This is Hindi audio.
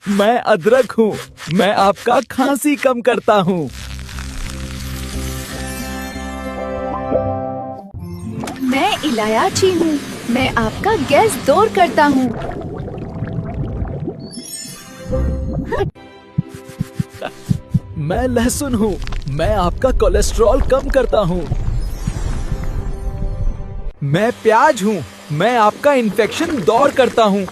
मैं अदरक हूँ। मैं आपका खांसी कम करता हूँ। मैं इलायची हूँ। मैं आपका गैस दूर करता हूँ। मैं लहसुन हूँ। मैं आपका कोलेस्ट्रॉल कम करता हूँ। मैं प्याज हूँ। मैं आपका इन्फेक्शन दूर करता हूँ।